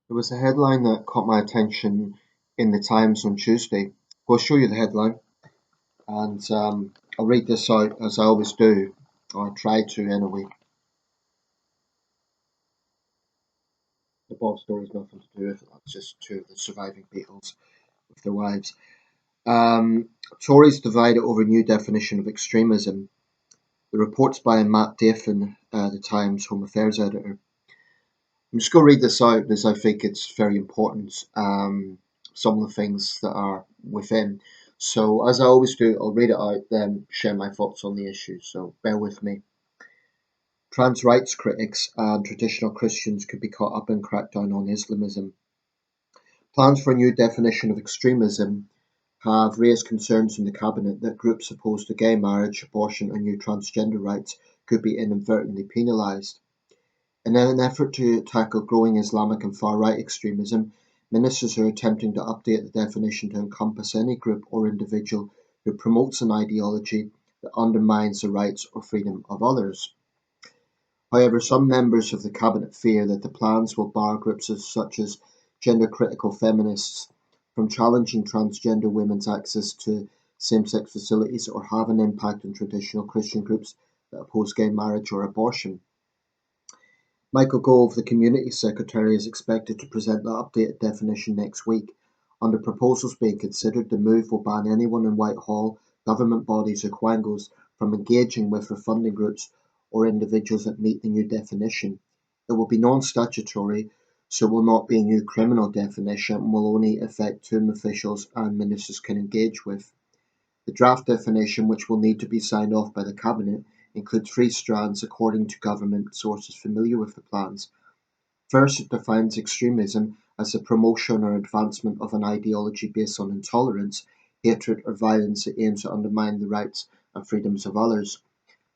There was a headline that caught my attention in the Times on Tuesday. I'll show you the headline and I'll read this out as I always do, or I try to anyway. The Bob story has nothing to do with it, that's just two of the surviving Beatles with their wives. Tories divided over new definition of extremism. The report's by Matt Dafin, the Times Home Affairs editor. I'm just going to read this out because I think it's very important. Some of the things that are within. So, as I always do, I'll read it out, then share my thoughts on the issue. So, bear with me. Trans rights critics and traditional Christians could be caught up in crackdown on Islamism. Plans for a new definition of extremism have raised concerns in the cabinet that groups opposed to gay marriage, abortion, and new transgender rights could be inadvertently penalised. In an effort to tackle growing Islamic and far-right extremism, ministers are attempting to update the definition to encompass any group or individual who promotes an ideology that undermines the rights or freedom of others. However, some members of the cabinet fear that the plans will bar groups such as gender-critical feminists from challenging transgender women's access to same-sex facilities or have an impact on traditional Christian groups that oppose gay marriage or abortion. Michael Gove, the Community Secretary, is expected to present the updated definition next week. Under proposals being considered, the move will ban anyone in Whitehall, government bodies or quangos from engaging with or funding groups or individuals that meet the new definition. It will be non-statutory, so will not be a new criminal definition and will only affect whom officials and ministers can engage with. The draft definition, which will need to be signed off by the Cabinet, includes three strands according to government sources familiar with the plans. First, it defines extremism as the promotion or advancement of an ideology based on intolerance, hatred, or violence that aims to undermine the rights and freedoms of others.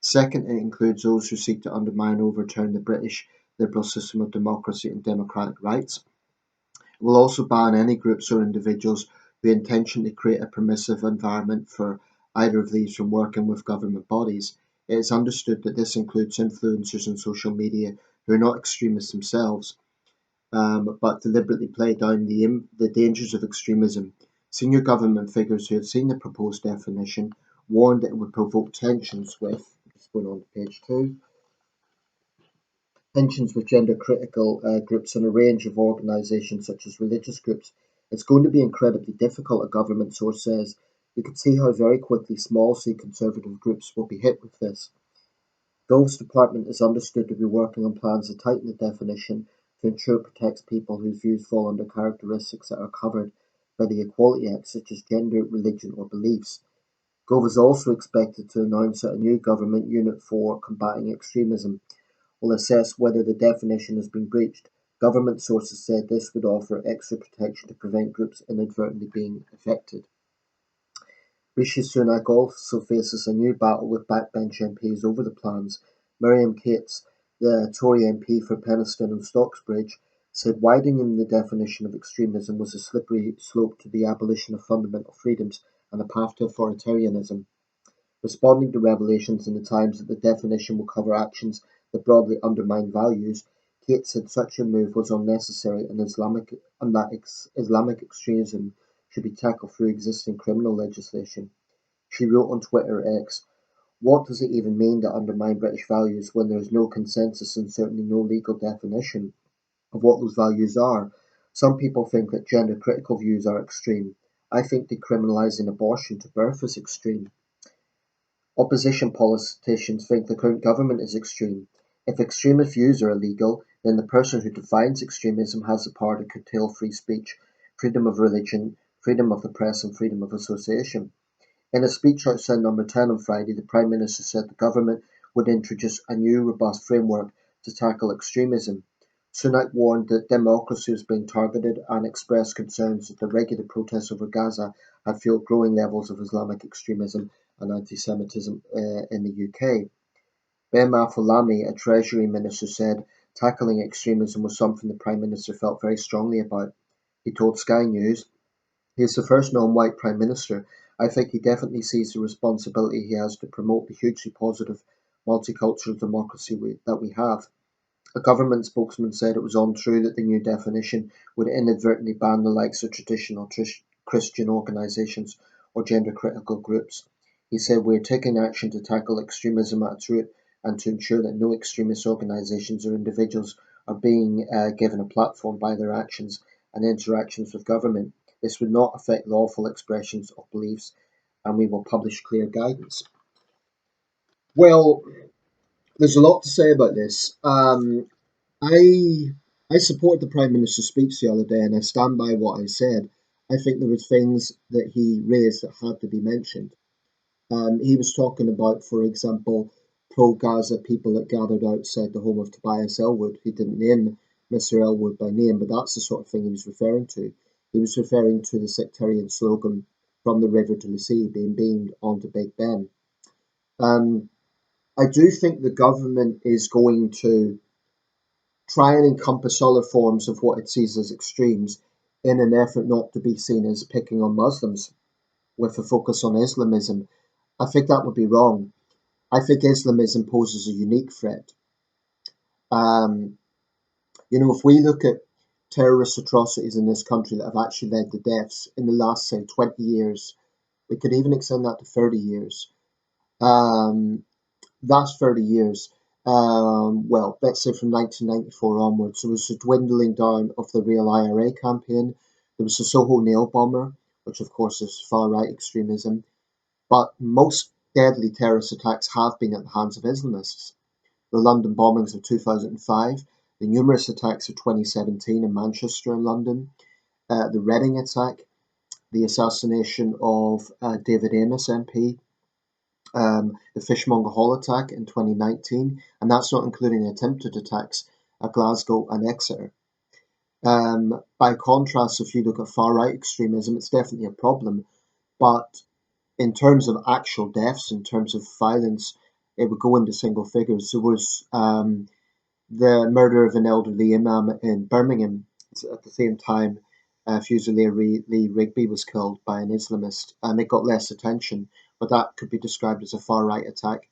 Second, it includes those who seek to undermine or overturn the British liberal system of democracy and democratic rights. It will also ban any groups or individuals who intentionally create a permissive environment for either of these from working with government bodies. It is understood that this includes influencers on social media who are not extremists themselves, but deliberately play down the dangers of extremism. Senior government figures who had seen the proposed definition warned that it would provoke just going on to page 2, tensions with gender critical groups and a range of organisations such as religious groups. It's going to be incredibly difficult, a government source says. You can see how very quickly small C conservative groups will be hit with this. Gove's department is understood to be working on plans to tighten the definition to ensure it protects people whose views fall under characteristics that are covered by the Equality Act, such as gender, religion, or beliefs. Gove is also expected to announce that a new government unit for combating extremism will assess whether the definition has been breached. Government sources said this would offer extra protection to prevent groups inadvertently being affected. Rishi Sunak also faces a new battle with backbench MPs over the plans. Miriam Cates, the Tory MP for Penistone and Stocksbridge, said widening the definition of extremism was a slippery slope to the abolition of fundamental freedoms and a path to authoritarianism. Responding to revelations in the Times that the definition will cover actions that broadly undermine values, Kate said such a move was unnecessary and Islamic extremism should be tackled through existing criminal legislation. She wrote on Twitter X, "What does it even mean to undermine British values when there is no consensus and certainly no legal definition of what those values are? Some people think that gender critical views are extreme. I think decriminalising abortion to birth is extreme. Opposition politicians think the current government is extreme. If extremist views are illegal, then the person who defines extremism has the power to curtail free speech, freedom of religion, freedom of the press and freedom of association." In a speech outside Number 10 on Friday, the Prime Minister said the government would introduce a new robust framework to tackle extremism. Sunak warned that democracy was being targeted and expressed concerns that the regular protests over Gaza had fueled growing levels of Islamic extremism and anti-Semitism in the UK. Ben Mafalami, a Treasury Minister, said tackling extremism was something the Prime Minister felt very strongly about. He told Sky News, "He is the first non-white Prime Minister. I think he definitely sees the responsibility he has to promote the hugely positive multicultural democracy that we have. A government spokesman said it was untrue that the new definition would inadvertently ban the likes of traditional Christian organisations or gender critical groups. He said, "We're taking action to tackle extremism at its root and to ensure that no extremist organisations or individuals are being given a platform by their actions and interactions with government. This would not affect lawful expressions of beliefs, and we will publish clear guidance." Well, there's a lot to say about this. I I support the Prime Minister's speech the other day, and I stand by what I said. I think there were things that he raised that had to be mentioned. He was talking about, for example, pro-Gaza people that gathered outside the home of Tobias Elwood. He didn't name Mr. Elwood by name, but that's the sort of thing he was referring to. He was referring to the sectarian slogan "From the river to the sea" being beamed onto Big Ben. Um, I do think the government is going to try and encompass other forms of what it sees as extremes in an effort not to be seen as picking on Muslims with a focus on Islamism. I think that would be wrong. I think Islamism poses a unique threat. Um, if we look at terrorist atrocities in this country that have actually led to deaths in the last, say, 20 years, we could even extend that to 30 years. Um, that's 30 years. Well, let's say from 1994 onwards, there was a dwindling down of the real IRA campaign. There was the Soho nail bomber, which of course is far right extremism. But most deadly terrorist attacks have been at the hands of Islamists. The London bombings of 2005, the numerous attacks of 2017 in Manchester and London, the Reading attack, the assassination of David Amess MP, the Fishmonger Hall attack in 2019, and that's not including attempted attacks at Glasgow and Exeter. By contrast, if you look at far right extremism, it's definitely a problem, but in terms of actual deaths, in terms of violence, it would go into single figures. There was the murder of an elderly imam in Birmingham at the same time. Fusilier Lee Rigby was killed by an Islamist, and it got less attention, but that could be described as a far right attack.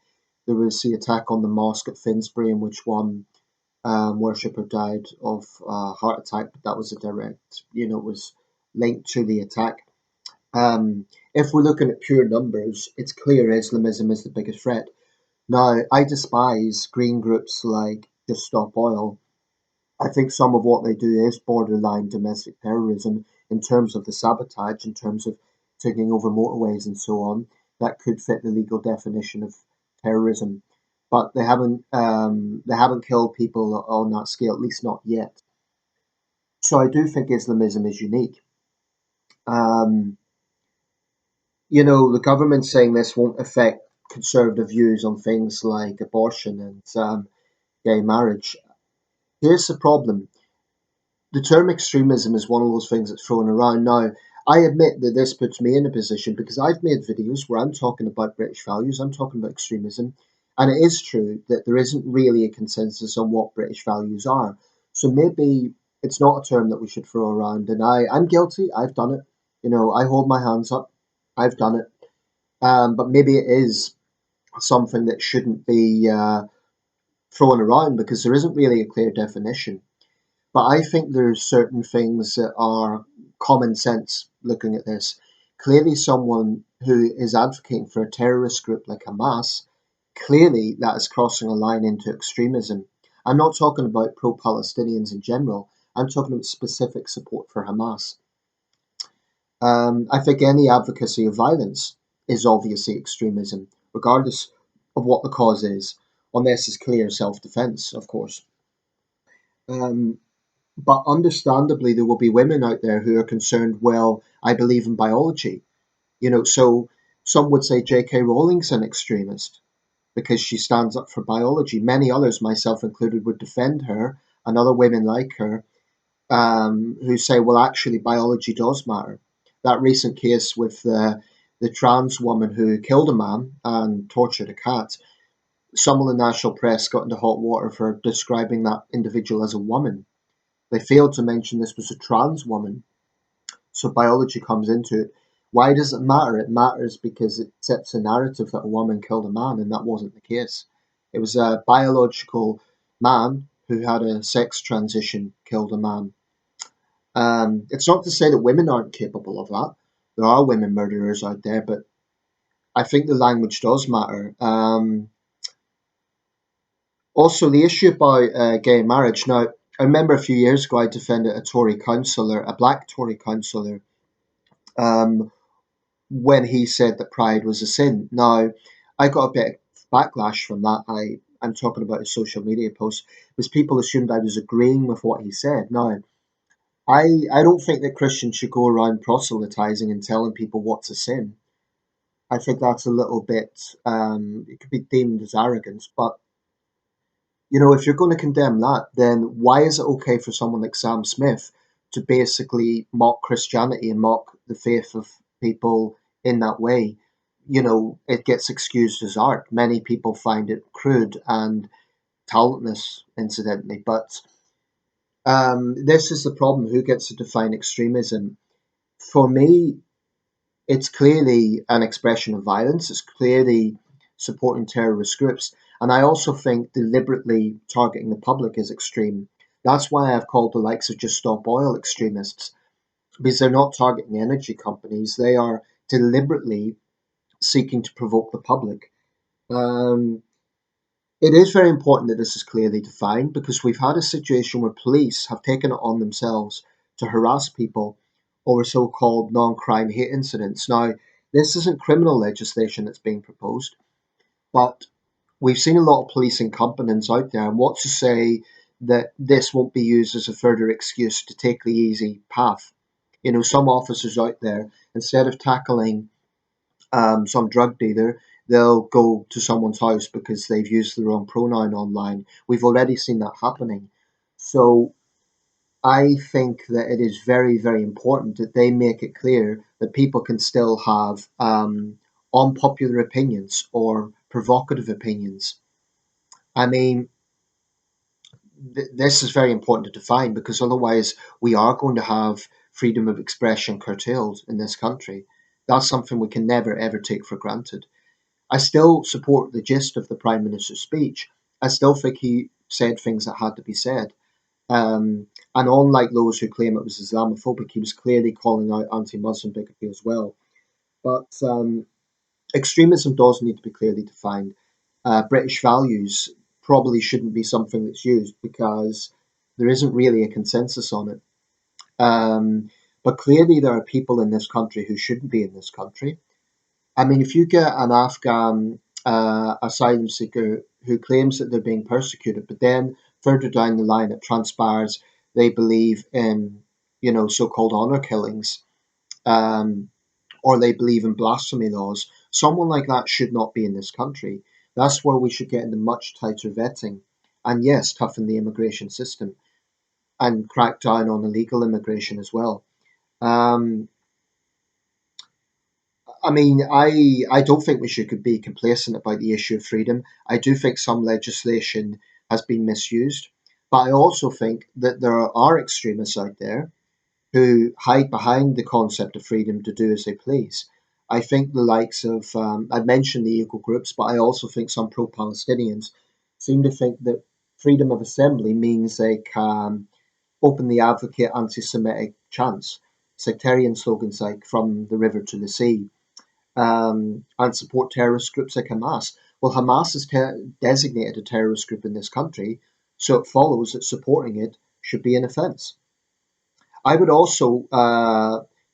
There was the attack on the mosque at Finsbury, in which one worshipper died of a heart attack, but that was a direct, was linked to the attack. If we're looking at pure numbers, it's clear Islamism is the biggest threat. Now, I despise green groups like Just Stop Oil. I think some of what they do is borderline domestic terrorism in terms of the sabotage, in terms of taking over motorways and so on. That could fit the legal definition of terrorism, but they haven't killed people on that scale, at least not yet. So I do think Islamism is unique. Um, the government saying this won't affect conservative views on things like abortion and gay marriage. Here's the problem. The term extremism is one of those things that's thrown around. Now, I admit that this puts me in a position because I've made videos where I'm talking about British values, I'm talking about extremism, and it is true that there isn't really a consensus on what British values are. So maybe it's not a term that we should throw around. And I'm guilty, I've done it. I hold my hands up, I've done it. But maybe it is something that shouldn't be thrown around because there isn't really a clear definition. But I think there's certain things that are common sense looking at this. Clearly, someone who is advocating for a terrorist group like Hamas, clearly that is crossing a line into extremism. I'm not talking about pro Palestinians in general, I'm talking about specific support for Hamas. I think any advocacy of violence is obviously extremism, regardless of what the cause is, unless it's clear self defense, of course. Um, But understandably, there will be women out there who are concerned, well, I believe in biology. So some would say J.K. Rowling's an extremist because she stands up for biology. Many others, myself included, would defend her and other women like her who say, well, actually, biology does matter. That recent case with the trans woman who killed a man and tortured a cat, some of the national press got into hot water for describing that individual as a woman. They failed to mention this was a trans woman, so biology comes into it. Why does it matter? It matters because it sets a narrative that a woman killed a man, and that wasn't the case. It was a biological man who had a sex transition killed a man. It's not to say that women aren't capable of that. There are women murderers out there, but I think the language does matter. Also, the issue about gay marriage. Now, I remember a few years ago I defended a Tory councillor, a black Tory councillor, um, when he said that pride was a sin. Now, I got a bit of backlash from that. I'm talking about a social media post, because people assumed I was agreeing with what he said. Now, I don't think that Christians should go around proselytizing and telling people what's a sin. I think that's a little bit, it could be deemed as arrogance. But, if you're going to condemn that, then why is it okay for someone like Sam Smith to basically mock Christianity and mock the faith of people in that way? It gets excused as art. Many people find it crude and talentless, incidentally. But this is the problem: who gets to define extremism? For me, it's clearly an expression of violence. It's clearly supporting terrorist groups. And I also think deliberately targeting the public is extreme. That's why I've called the likes of Just Stop Oil extremists, because they're not targeting energy companies. They are deliberately seeking to provoke the public. Um, it is very important that this is clearly defined, because we've had a situation where police have taken it on themselves to harass people over so called non crime hate incidents. Now, this isn't criminal legislation that's being proposed, but we've seen a lot of police incompetence out there. And what's to say that this won't be used as a further excuse to take the easy path? Some officers out there, instead of tackling some drug dealer, they'll go to someone's house because they've used the wrong pronoun online. We've already seen that happening. So I think that it is very, very important that they make it clear that people can still have unpopular opinions or provocative opinions. I mean, this is very important to define, because otherwise we are going to have freedom of expression curtailed in this country. That's something we can never, ever take for granted. I still support the gist of the Prime Minister's speech. I still think he said things that had to be said. And unlike those who claim it was Islamophobic, he was clearly calling out anti Muslim bigotry as well. But extremism does need to be clearly defined. British values probably shouldn't be something that's used, because there isn't really a consensus on it. Um, but clearly, there are people in this country who shouldn't be in this country. I mean, if you get an Afghan asylum seeker who claims that they're being persecuted, but then further down the line it transpires they believe in, so-called honor killings, um, or they believe in blasphemy laws, someone like that should not be in this country. That's where we should get into much tighter vetting, and yes, toughen the immigration system and crack down on illegal immigration as well. Um, I mean, I don't think we should be complacent about the issue of freedom. I do think some legislation has been misused, but I also think that there are extremists out there who hide behind the concept of freedom to do as they please. I think the likes of, I mentioned the equal groups, but I also think some pro Palestinians seem to think that freedom of assembly means they can openly advocate anti Semitic chants, sectarian slogans like from the river to the sea, and support terrorist groups like Hamas. Well, Hamas is designated a terrorist group in this country, so it follows that supporting it should be an offence. I would also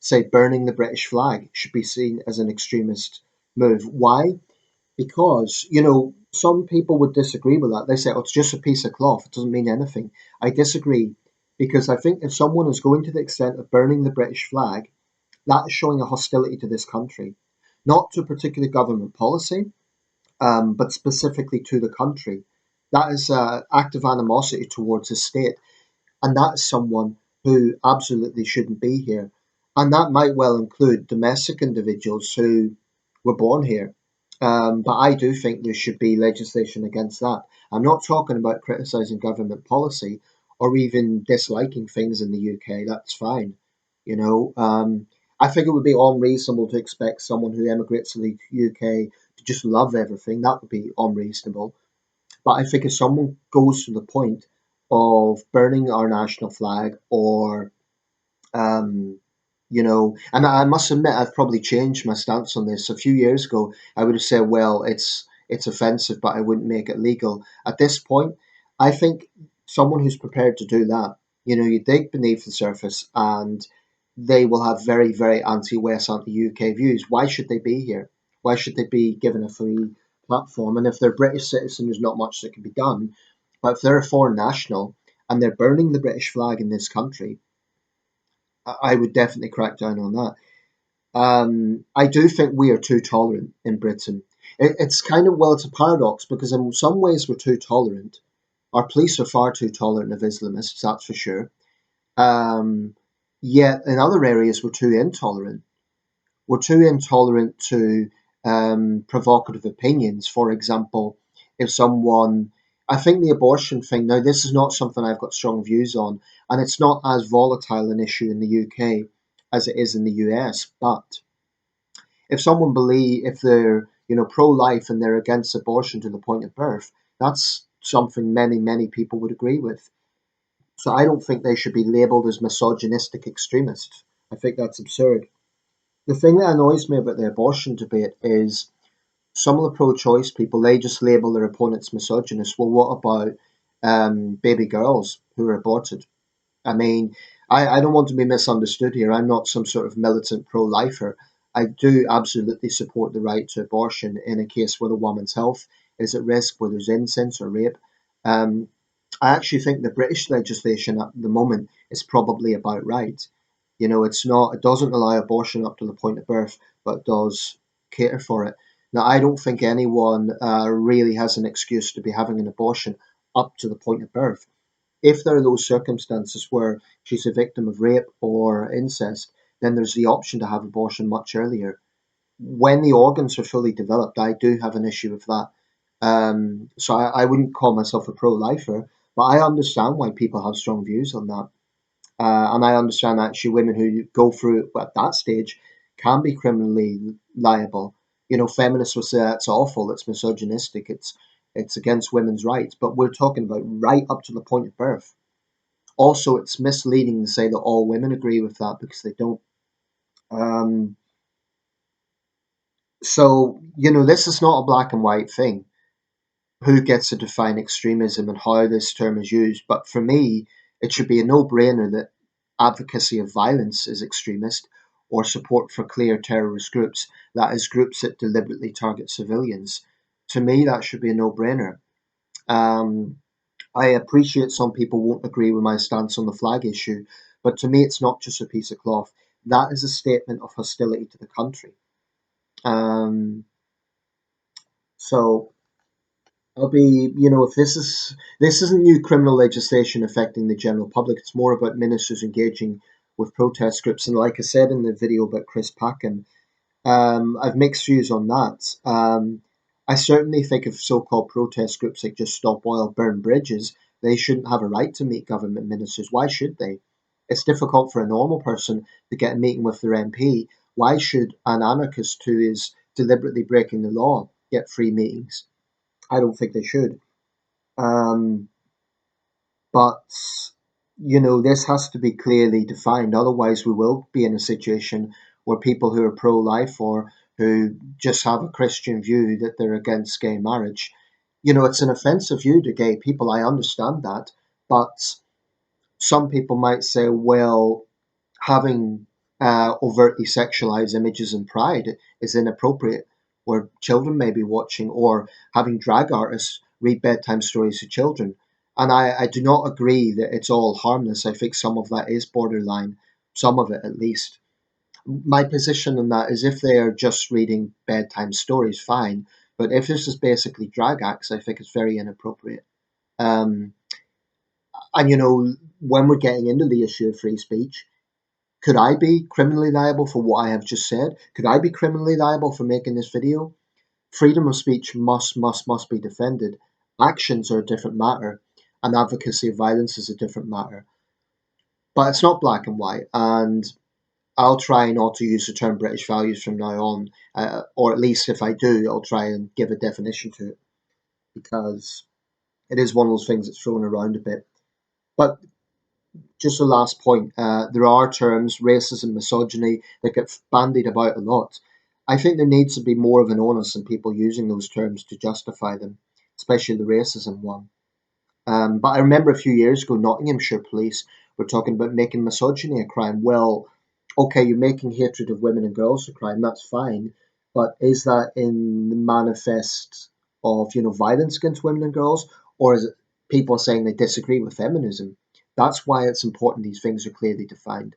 say burning the British flag should be seen as an extremist move. Why? Because, some people would disagree with that. They say, oh, it's just a piece of cloth, it doesn't mean anything. I disagree, because I think if someone is going to the extent of burning the British flag, that is showing a hostility to this country, not to a particular government policy, but specifically to the country. That is an act of animosity towards the state, and that is someone who absolutely shouldn't be here. And that might well include domestic individuals who were born here. But I do think there should be legislation against that. I'm not talking about criticising government policy or even disliking things in the UK. That's fine. I think it would be unreasonable to expect someone who emigrates to the UK to just love everything. That would be unreasonable. But I think if someone goes to the point of burning our national flag or um, and I must admit I've probably changed my stance on this. A few years ago, I would have said, well, it's offensive, but I wouldn't make it legal. At this point, I think someone who's prepared to do that, you dig beneath the surface, and they will have very, very anti-West, anti-UK views. Why should they be here? Why should they be given a free platform? And if they're British citizens, there's not much that can be done. But if they're a foreign national and they're burning the British flag in this country, I would definitely crack down on that. I do think we are too tolerant in Britain. It's kind of, well, it's a paradox because in some ways we're too tolerant. Our police are far too tolerant of Islamists, that's for sure. Um, Yet in other areas we're too intolerant. We're too intolerant to provocative opinions. For example, if someone, I think the abortion thing, now this is not something I've got strong views on, and it's not as volatile an issue in the UK as it is in the US, but if someone believe if they're pro-life and they're against abortion to the point of birth, that's something many people would agree with. So I don't think they should be labeled as misogynistic extremists. I think that's absurd. The thing that annoys me about the abortion debate is some of the pro-choice people, they just label their opponents misogynist. Well, what about baby girls who are aborted? I mean, I don't want to be misunderstood here. I'm not some sort of militant pro-lifer. I do absolutely support the right to abortion in a case where the woman's health is at risk, where there's incest or rape. Um, I actually think the British legislation at the moment is probably about right. It's not, it doesn't allow abortion up to the point of birth, but does cater for it. Now, I don't think anyone really has an excuse to be having an abortion up to the point of birth. If there are those circumstances where she's a victim of rape or incest, then there's the option to have abortion much earlier. When the organs are fully developed, I do have an issue with that. So I wouldn't call myself a pro-lifer, but I understand why people have strong views on that. And I understand actually women who go through it at that stage can be criminally liable. Feminists will say that's awful, it's misogynistic, it's against women's rights, but we're talking about right up to the point of birth. Also, it's misleading to say that all women agree with that because they don't. Um, this is not a black and white thing. Who gets to define extremism and how this term is used? But for me, it should be a no brainer that advocacy of violence is extremist, or support for clear terrorist groups, that is, groups that deliberately target civilians. To me, that should be a no brainer. Um, I appreciate some people won't agree with my stance on the flag issue, but to me, it's not just a piece of cloth. That is a statement of hostility to the country. Um, so I'll be, if this isn't new criminal legislation affecting the general public, it's more about ministers engaging with protest groups. And like I said in the video about Chris Packham, I've mixed views on that. I certainly think if so-called protest groups like Just Stop Oil burn bridges, they shouldn't have a right to meet government ministers. Why should they? It's difficult for a normal person to get a meeting with their MP. Why should an anarchist who is deliberately breaking the law get free meetings? I don't think they should. Um, but this has to be clearly defined. Otherwise, we will be in a situation where people who are pro-life or who just have a Christian view that they're against gay marriage, it's an offensive view to gay people. I understand that, but some people might say, well, having overtly sexualized images in Pride is inappropriate, where children may be watching, or having drag artists read bedtime stories to children. And I do not agree that it's all harmless. I think some of that is borderline, some of it at least. My position on that is if they are just reading bedtime stories, fine. But if this is basically drag acts, I think it's very inappropriate. Um, and when we're getting into the issue of free speech, could I be criminally liable for what I have just said? Could I be criminally liable for making this video? Freedom of speech must be defended. Actions are a different matter, and advocacy of violence is a different matter. But it's not black and white, and I'll try not to use the term British values from now on, or at least if I do, I'll try and give a definition to it because it is one of those things that's thrown around a bit. But just a last point, there are terms, racism, misogyny, that get bandied about a lot. I think there needs to be more of an onus on people using those terms to justify them, especially the racism one. But I remember a few years ago, Nottinghamshire police were talking about making misogyny a crime. Well, okay, you're making hatred of women and girls a crime, that's fine. But is that in the manifest of, violence against women and girls? Or is it people saying they disagree with feminism? That's why it's important these things are clearly defined.